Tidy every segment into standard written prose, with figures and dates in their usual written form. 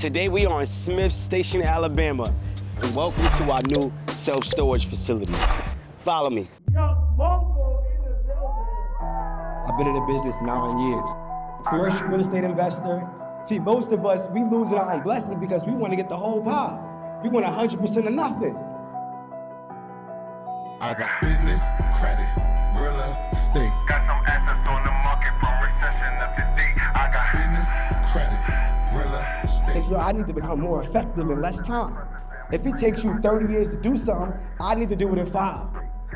Today we are in Smith Station, Alabama, and welcome to our new self-storage facility. Follow me. I've been in the business 9 years. Commercial real estate investor. See, most of us, we losing our own blessings because we want to get the whole pie. We want 100% of nothing. I got business, credit, real estate. Got some assets on the market from recession up to date. I got Business, credit, real estate. I need to become more effective in less time. If it takes you 30 years to do something, I need to do it in 5.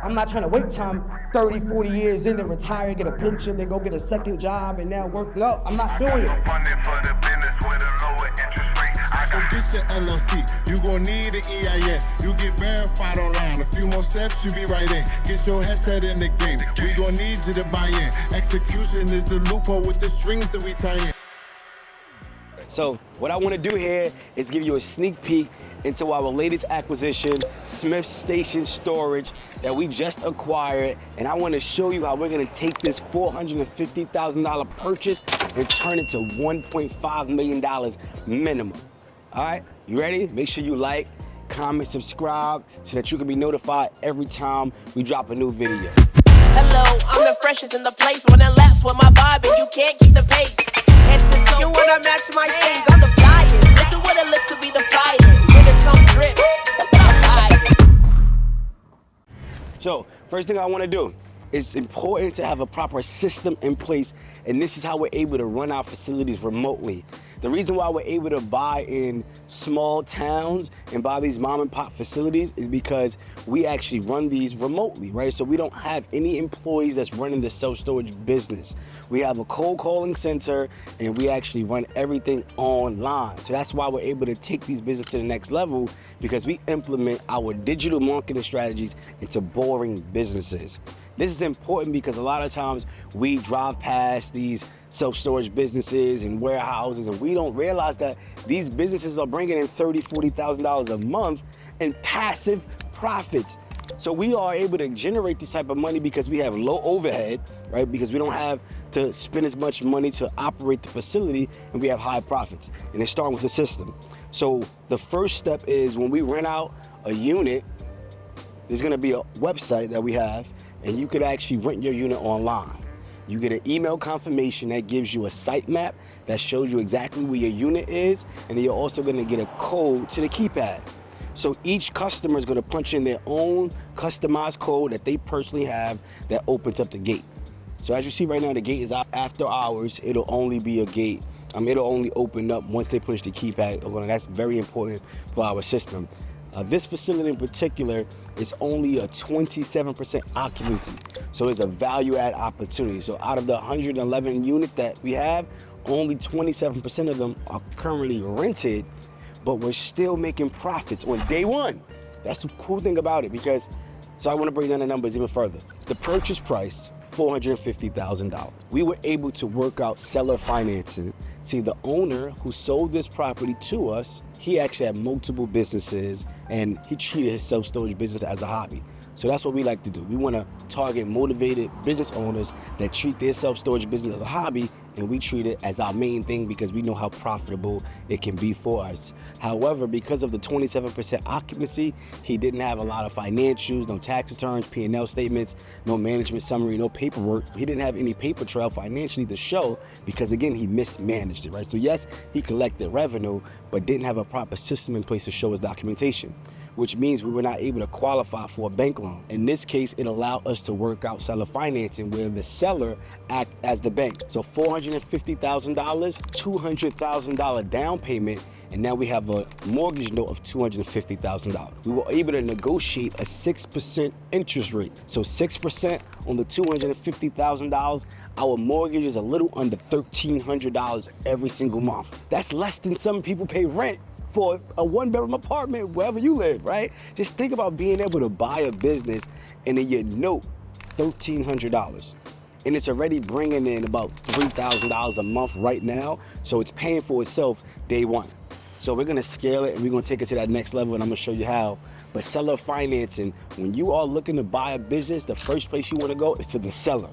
I'm not trying to wait time 30, 40 years in to retire, get a pension, then go get a second job and now work. No, I'm not doing it. funding for the business with a lower interest rate. I So got get your LLC, you gon' need an EIN. You get verified online, a few more steps, you be right in. Get your headset in the game, we gon' need you to buy in. Execution is the loophole with the strings that we tie in. So what I want to do here is give you a sneak peek into our latest acquisition, Smith Station Storage, that we just acquired. And I want to show you how we're going to take this $450,000 purchase and turn it to $1.5 million minimum. All right, you ready? Make sure you like, comment, subscribe so that you can be notified every time we drop a new video. Hello, I'm the freshest in the place. When it laps with my vibe and you can't keep the pace. Head to toe, you wanna match my stains. I'm the flyest. This is what it looks to be the flyest. When it come drip, so stop hiding. So, first thing I want to do, it's important to have a proper system in place, and this is how we're able to run our facilities remotely. The reason why we're able to buy in small towns and buy these mom and pop facilities is because we actually run these remotely, right? So we don't have any employees that's running the self-storage business. We have a cold calling center and we actually run everything online. So that's why we're able to take these businesses to the next level, because we implement our digital marketing strategies into boring businesses. This is important because a lot of times we drive past these self-storage businesses and warehouses and we don't realize that these businesses are bringing in $30,000, $40,000 a month in passive profits. So we are able to generate this type of money because we have low overhead, right? Because we don't have to spend as much money to operate the facility, and we have high profits. And it's starting with the system. So the first step is when we rent out a unit, there's gonna be a website that we have, and you could actually rent your unit online. You get an email confirmation that gives you a site map that shows you exactly where your unit is, and then you're also gonna get a code to the keypad. So each customer is gonna punch in their own customized code that they personally have that opens up the gate. So as you see right now, the gate is out after hours. It'll only be a gate. It'll only open up once they push the keypad. That's very important for our system. This facility in particular is only a 27% occupancy. So it's a value add opportunity. So out of the 111 units that we have, only 27% of them are currently rented, but we're still making profits on day one. That's the cool thing about it, because, so I want to break down the numbers even further. The purchase price, $450,000. We were able to work out seller financing. See, the owner who sold this property to us, he actually had multiple businesses and he treated his self-storage business as a hobby. So that's what we like to do. We want to target motivated business owners that treat their self-storage business as a hobby, and we treat it as our main thing because we know how profitable it can be for us. However, because of the 27% occupancy, he didn't have a lot of financials, no tax returns, P&L statements, no management summary, no paperwork. He didn't have any paper trail financially to show because, again, he mismanaged it, right? So yes, he collected revenue, but didn't have a proper system in place to show his documentation, which means we were not able to qualify for a bank loan. In this case, it allowed us to work out seller financing where the seller act as the bank. So $450,000, $200,000 down payment, and now we have a mortgage note of $250,000. We were able to negotiate a 6% interest rate. So 6% on the $250,000, our mortgage is a little under $1,300 every single month. That's less than some people pay rent for a one-bedroom apartment wherever you live, right? Just think about being able to buy a business and then your note $1,300. And it's already bringing in about $3,000 a month right now. So it's paying for itself day one. So we're gonna scale it and we're gonna take it to that next level, and I'm gonna show you how. But seller financing, when you are looking to buy a business, the first place you wanna go is to the seller.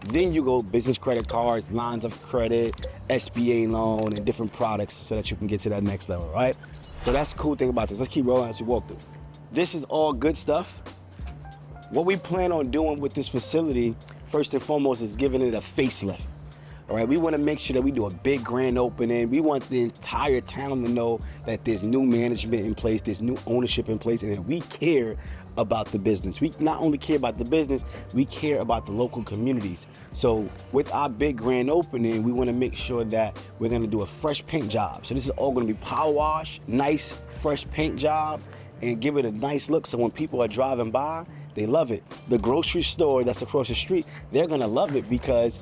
Then you go business credit cards, lines of credit, SBA loan, and different products so that you can get to that next level, right? So that's the cool thing about this. Let's keep rolling as we walk through. This is all good stuff. What we plan on doing with this facility, first and foremost, is giving it a facelift. All right, we want to make sure that we do a big grand opening. We want the entire town to know that there's new management in place, there's new ownership in place, and that we care about the business. We not only care about the business, we care about the local communities. So with our big grand opening, we want to make sure that we're going to do a fresh paint job. So this is all going to be power wash, nice fresh paint job, and give it a nice look so when people are driving by, they love it. The grocery store that's across the street, they're going to love it because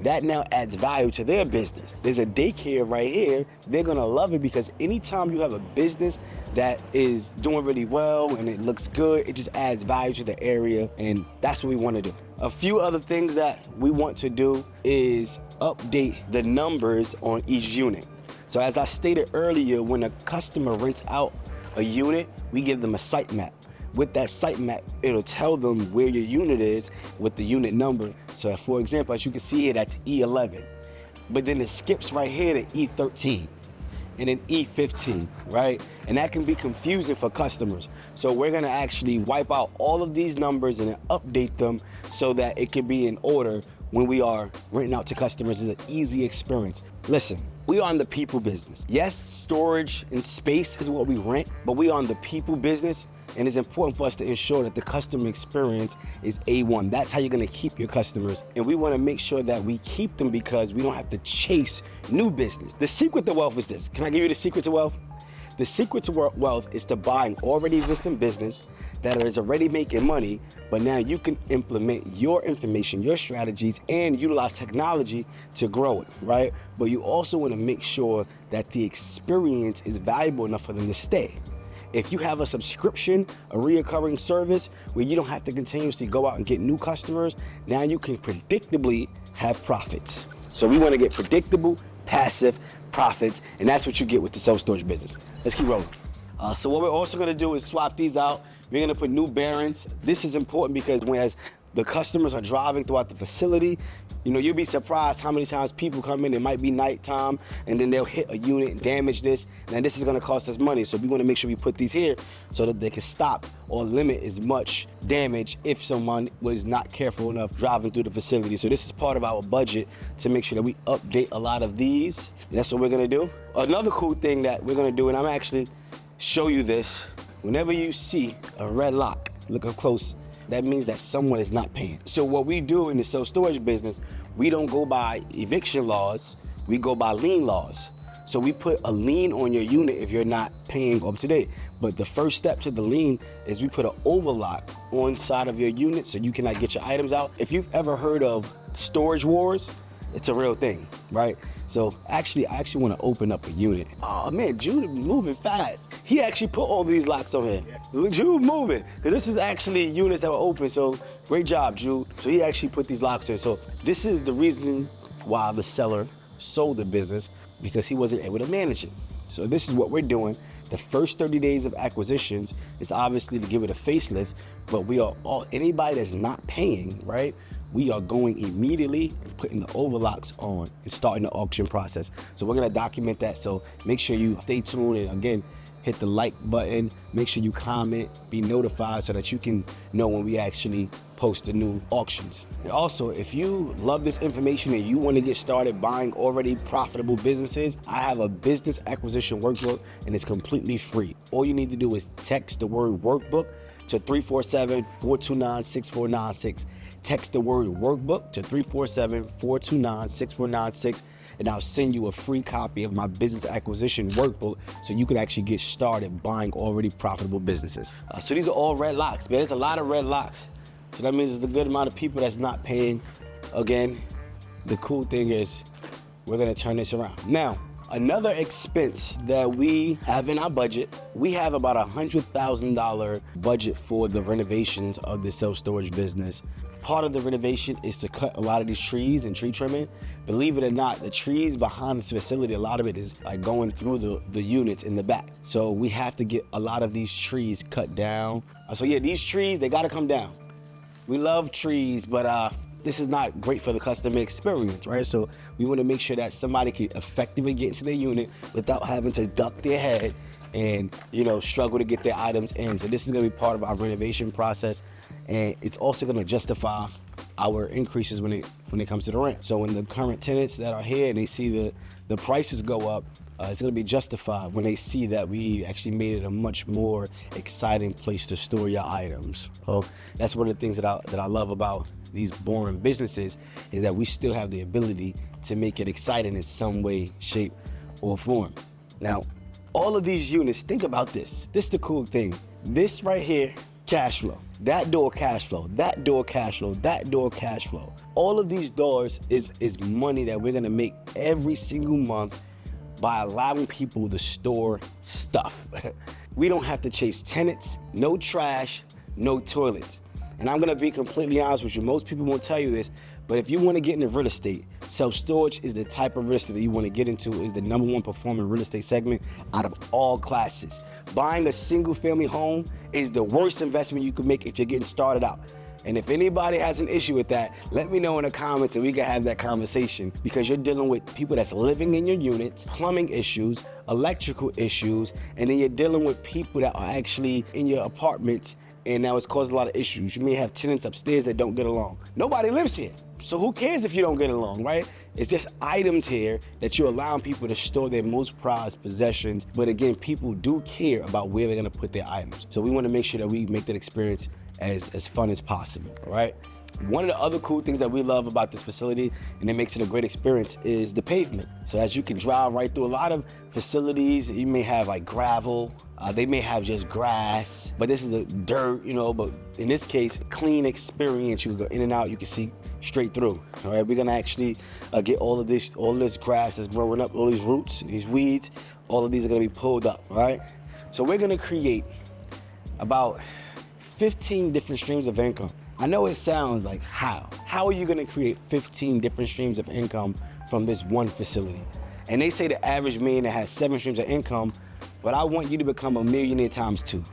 that now adds value to their business. There's a daycare right here. They're gonna love it because anytime you have a business that is doing really well and it looks good, it just adds value to the area, and that's what we wanna do. A few other things that we want to do is update the numbers on each unit. So as I stated earlier, when a customer rents out a unit, we give them a site map. With that site map, it'll tell them where your unit is with the unit number. So for example, as you can see here, that's E11. But then it skips right here to E13 and then E15, right? And that can be confusing for customers. So we're gonna actually wipe out all of these numbers and then update them so that it can be in order when we are renting out to customers. It's an easy experience. Listen, we are in the people business. Yes, storage and space is what we rent, but we are in the people business. And it's important for us to ensure that the customer experience is A1. That's how you're gonna keep your customers. And we wanna make sure that we keep them because we don't have to chase new business. The secret to wealth is this. Can I give you the secret to wealth? The secret to wealth is to buy an already existing business that is already making money, but now you can implement your information, your strategies, and utilize technology to grow it, right? But you also wanna make sure that the experience is valuable enough for them to stay. If you have a subscription, a reoccurring service where you don't have to continuously go out and get new customers, now you can predictably have profits. So we want to get predictable, passive profits, and that's what you get with the self-storage business. Let's keep rolling. So what we're also going to do is swap these out. We're going to put new bearings. This is important because as the customers are driving throughout the facility, you know, you'll be surprised how many times people come in, it might be nighttime, and then they'll hit a unit and damage this. Now this is gonna cost us money, so we wanna make sure we put these here so that they can stop or limit as much damage if someone was not careful enough driving through the facility. So this is part of our budget to make sure that we update a lot of these. That's what we're gonna do. Another cool thing that we're gonna do, and I'm actually show you this, whenever you see a red lock, look up close, that means that someone is not paying. So what we do in the self-storage business, we don't go by eviction laws, we go by lien laws. So we put a lien on your unit if you're not paying up to date. But the first step to the lien is we put an overlock on side of your unit so you cannot get your items out. If you've ever heard of storage wars, it's a real thing, right? So I actually want to open up a unit. Oh man, Jude is moving fast. He actually put all these locks on here. Look, Jude moving, because this is actually units that were open, so great job, Jude. So he actually put these locks in. So this is the reason why the seller sold the business, because he wasn't able to manage it. So this is what we're doing. The first 30 days of acquisitions is obviously to give it a facelift, but anybody that's not paying, right? We are going immediately and putting the overlocks on and starting the auction process. So we're gonna document that. So make sure you stay tuned, and again, hit the like button, make sure you comment, be notified so that you can know when we actually post the new auctions. And also, if you love this information and you wanna get started buying already profitable businesses, I have a business acquisition workbook and it's completely free. All you need to do is text the word workbook to 347-429-6496. Text the word workbook to 347-429-6496, and I'll send you a free copy of my business acquisition workbook so you can actually get started buying already profitable businesses. So these are all red locks, man. There's a lot of red locks. So that means there's a good amount of people that's not paying. Again, the cool thing is we're gonna turn this around. Now, another expense that we have in our budget, we have about $100,000 budget for the renovations of the self-storage business. Part of the renovation is to cut a lot of these trees and tree trimming. Believe it or not, the trees behind this facility, a lot of it is like going through the units in the back. So we have to get a lot of these trees cut down. So yeah, these trees, they gotta come down. We love trees, but this is not great for the customer experience, right? So we want to make sure that somebody can effectively get into their unit without having to duck their head and, you know, struggle to get their items in. So this is going to be part of our renovation process, and it's also going to justify our increases when it comes to the rent. So when the current tenants that are here and they see the prices go up, it's going to be justified when they see that we actually made it a much more exciting place to store your items. So that's one of the things that I love about these boring businesses, is that we still have the ability to make it exciting in some way, shape, or form. Now, all of these units, think about this. This is the cool thing. This right here, cash flow. That door, cash flow. That door, cash flow. That door, cash flow. All of these doors is money that we're gonna make every single month by allowing people to store stuff. We don't have to chase tenants, no trash, no toilets. And I'm gonna be completely honest with you, most people won't tell you this, but if you wanna get into real estate, self-storage is the type of real estate that you wanna get into. Is the #1 performing real estate segment out of all classes. Buying a single family home is the worst investment you could make if you're getting started out. And if anybody has an issue with that, let me know in the comments and we can have that conversation, because you're dealing with people that's living in your units, plumbing issues, electrical issues, and then you're dealing with people that are actually in your apartments, and now it's caused a lot of issues. You may have tenants upstairs that don't get along. Nobody lives here, so who cares if you don't get along, right? It's just items here that you're allowing people to store their most prized possessions. But again, people do care about where they're gonna put their items. So we wanna make sure that we make that experience as fun as possible, all right? One of the other cool things that we love about this facility, and it makes it a great experience, is the pavement. So as you can drive right through a lot of facilities, you may have like gravel, they may have just grass, but this is a dirt, you know, but in this case, clean experience. You can go in and out, you can see straight through, all right? We're gonna actually get all of this grass that's growing up, all these roots, these weeds, all of these are gonna be pulled up, all right? So we're gonna create about 15 different streams of income. I know it sounds like, how are you gonna create 15 different streams of income from this one facility? And they say the average millionaire has 7 streams of income, but I want you to become a millionaire times 2.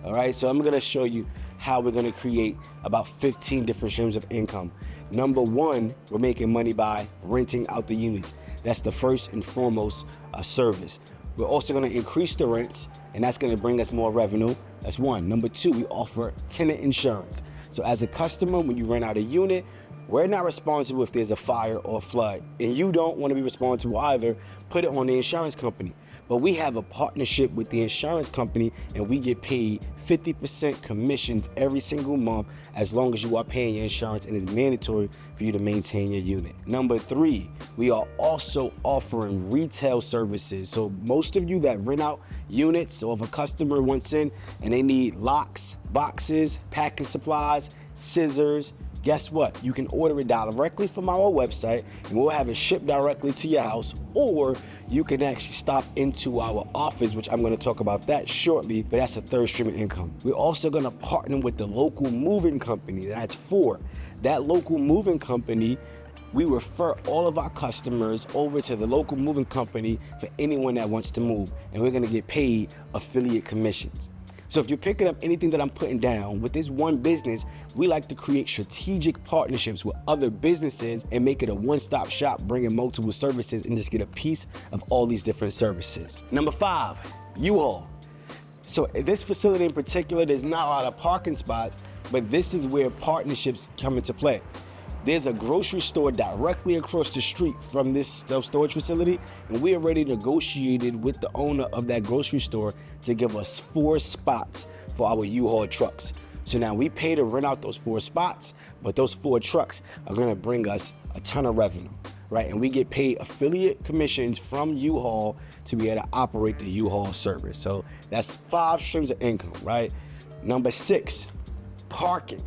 All right, so I'm gonna show you how we're gonna create about 15 different streams of income. Number 1, we're making money by renting out the units. That's the first and foremost service. We're also gonna increase the rents, and that's gonna bring us more revenue. That's 1. Number 2, we offer tenant insurance. So as a customer, when you rent out a unit, we're not responsible if there's a fire or flood, and you don't want to be responsible either. Put it on the insurance company. But we have a partnership with the insurance company, and we get paid 50% commissions every single month as long as you are paying your insurance, and it's mandatory for you to maintain your unit. Number 3, we are also offering retail services. So most of you that rent out units, or if a customer wants in and they need locks, boxes, packing supplies, scissors, guess what? You can order it directly from our website, and we'll have it shipped directly to your house, or you can actually stop into our office, which I'm gonna talk about that shortly, but that's a 3rd stream of income. We're also gonna partner with the local moving company. That's 4. That local moving company, we refer all of our customers over to the local moving company for anyone that wants to move, and we're gonna get paid affiliate commissions. So if you're picking up anything that I'm putting down with this one business, we like to create strategic partnerships with other businesses and make it a one-stop shop, bringing multiple services and just get a piece of all these different services. Number 5, U-Haul. So in this facility in particular, there's not a lot of parking spots, but this is where partnerships come into play. There's a grocery store directly across the street from this self-storage facility, and we already negotiated with the owner of that grocery store to give us 4 spots for our U-Haul trucks. So now we pay to rent out those 4 spots, but those 4 trucks are gonna bring us a ton of revenue, right? And we get paid affiliate commissions from U-Haul to be able to operate the U-Haul service. So that's 5 streams of income, right? Number 6, parking.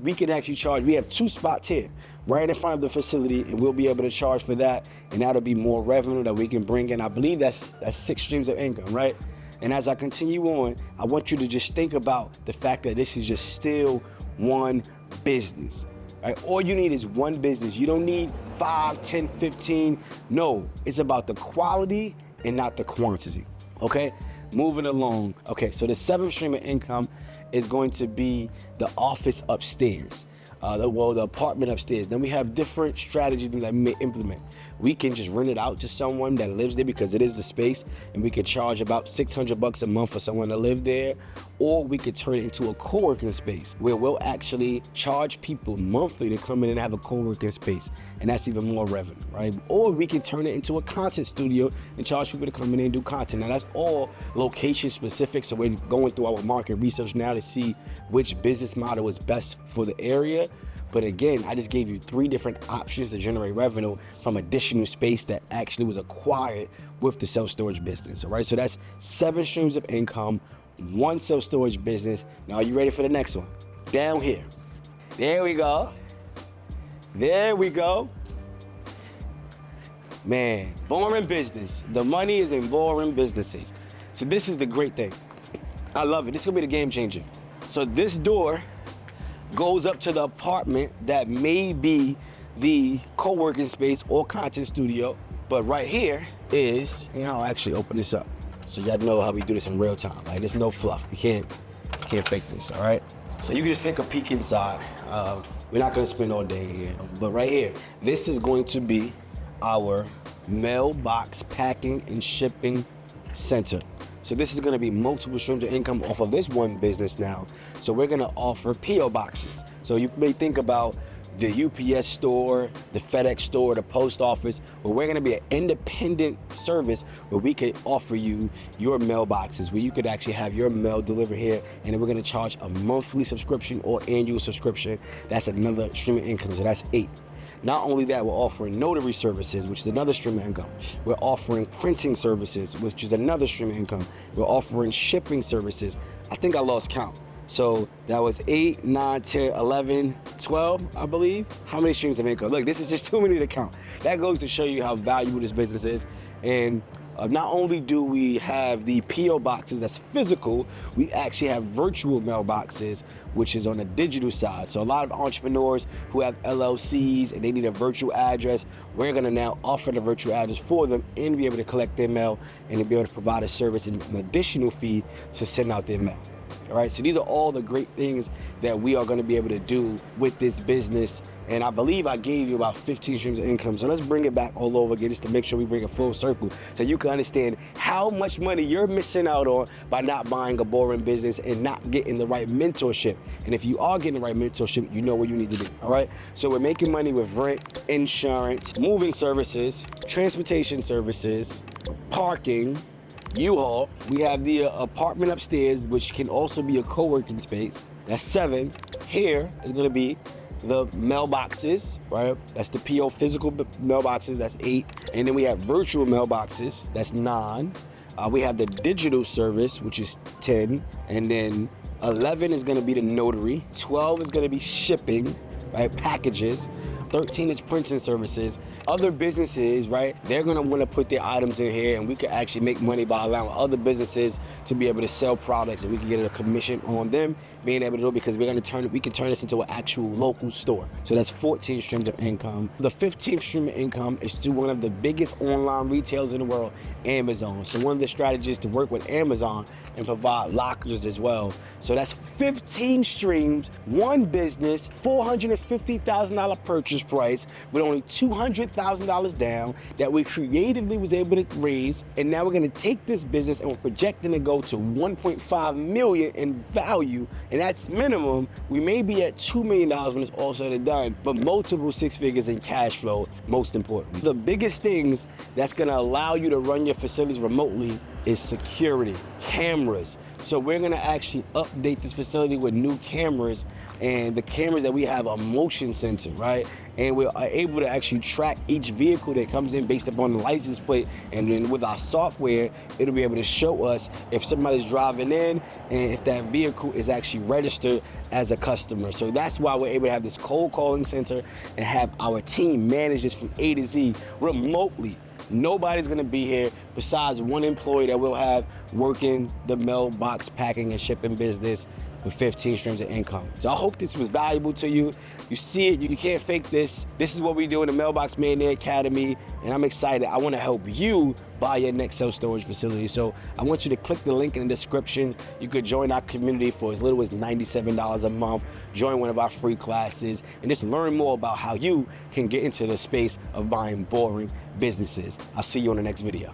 We can actually charge, we have 2 spots here right in front of the facility, and we'll be able to charge for that, and that'll be more revenue that we can bring in. I believe that's 6 streams of income, right? And as I continue on, I want you to just think about the fact that this is just still one business, right? All you need is one business. You don't need 5, 10, 15. No, it's about the quality and not the quantity, okay? Moving along. Okay, so the 7th stream of income is going to be the office upstairs. the apartment upstairs. Then we have different strategies that we may implement. We can just rent it out to someone that lives there because it is the space, and we could charge about $600 a month for someone to live there. Or we could turn it into a co-working space where we'll actually charge people monthly to come in and have a co-working space, and that's even more revenue, right? Or we can turn it into a content studio and charge people to come in and do content. Now that's all location specific, so we're going through our market research now to see which business model is best for the area. But again, I just gave you 3 different options to generate revenue from additional space that actually was acquired with the self-storage business, all right? So that's 7 streams of income, 1 self-storage business. Now, are you ready for the next one? Down here. There we go. There we go. Man, boring business. The money is in boring businesses. So this is the great thing. I love it. This is gonna be the game changer. So this door goes up to the apartment that may be the co-working space or content studio. But right here is, I'll actually open this up so y'all know how we do this in real time. Like, there's no fluff. We can't fake this, all right? So you can just take a peek inside. We're not gonna spend all day here, but right here, this is going to be our mailbox packing and shipping center. So this is gonna be multiple streams of income off of this one business now. So we're gonna offer P.O. boxes. So you may think about the UPS store, the FedEx store, the post office, but we're gonna be an independent service where we could offer you your mailboxes, where you could actually have your mail delivered here, and then we're gonna charge a monthly subscription or annual subscription. That's another stream of income, so that's 8. Not only that, we're offering notary services, which is another stream of income. We're offering printing services, which is another stream of income. We're offering shipping services. I think I lost count. So that was 8, 9, 10, 11, 12, I believe. How many streams of income? Look, this is just too many to count. That goes to show you how valuable this business is. And not only do we have the P.O. boxes that's physical, we actually have virtual mailboxes, which is on the digital side. So a lot of entrepreneurs who have LLCs and they need a virtual address, we're gonna now offer the virtual address for them and be able to collect their mail and to be able to provide a service and an additional fee to send out their mail. All right, so these are all the great things that we are gonna be able to do with this business. And I believe I gave you about 15 streams of income. So let's bring it back all over again just to make sure we bring it full circle so you can understand how much money you're missing out on by not buying a boring business and not getting the right mentorship. And if you are getting the right mentorship, you know where you need to be, all right? So we're making money with rent, insurance, moving services, transportation services, parking, U-Haul. We have the apartment upstairs, which can also be a co-working space. That's 7. Here is gonna be the mailboxes, right? That's the P.O. physical mailboxes, that's 8. And then we have virtual mailboxes, that's 9. We have the digital service, which is 10. And then 11 is gonna be the notary. 12 is gonna be shipping, right? Packages. 13 is printing services. Other businesses, right, they're gonna wanna put their items in here, and we can actually make money by allowing other businesses to be able to sell products, and we can get a commission on them being able to do it, because we can turn this into an actual local store. So that's 14 streams of income. The 15th stream of income is to one of the biggest online retailers in the world, Amazon. So one of the strategies to work with Amazon and provide lockers as well. So that's 15 streams, one business, $450,000 purchase price with only $200,000 down that we creatively was able to raise. And now we're gonna take this business and we're projecting to go to 1.5 million in value. And that's minimum. We may be at $2 million when it's all said and done, but multiple 6 figures in cash flow, most important. The biggest things that's gonna allow you to run your facilities remotely is security, cameras. So we're gonna actually update this facility with new cameras, and the cameras that we have are motion sensor, right? And we're able to actually track each vehicle that comes in based upon the license plate, and then with our software, it'll be able to show us if somebody's driving in and if that vehicle is actually registered as a customer. So that's why we're able to have this cold calling center and have our team manage this from A to Z remotely. Nobody's gonna be here besides one employee that we'll have working the mailbox packing and shipping business with 15 streams of income. So I hope this was valuable to you. You see it, you can't fake this. This is what we do in the Mailbox Millionaire Academy, and I'm excited. I wanna help you buy your next self-storage facility. So I want you to click the link in the description. You could join our community for as little as $97 a month. join one of our free classes, and just learn more about how you can get into the space of buying boring businesses. I'll see you on the next video.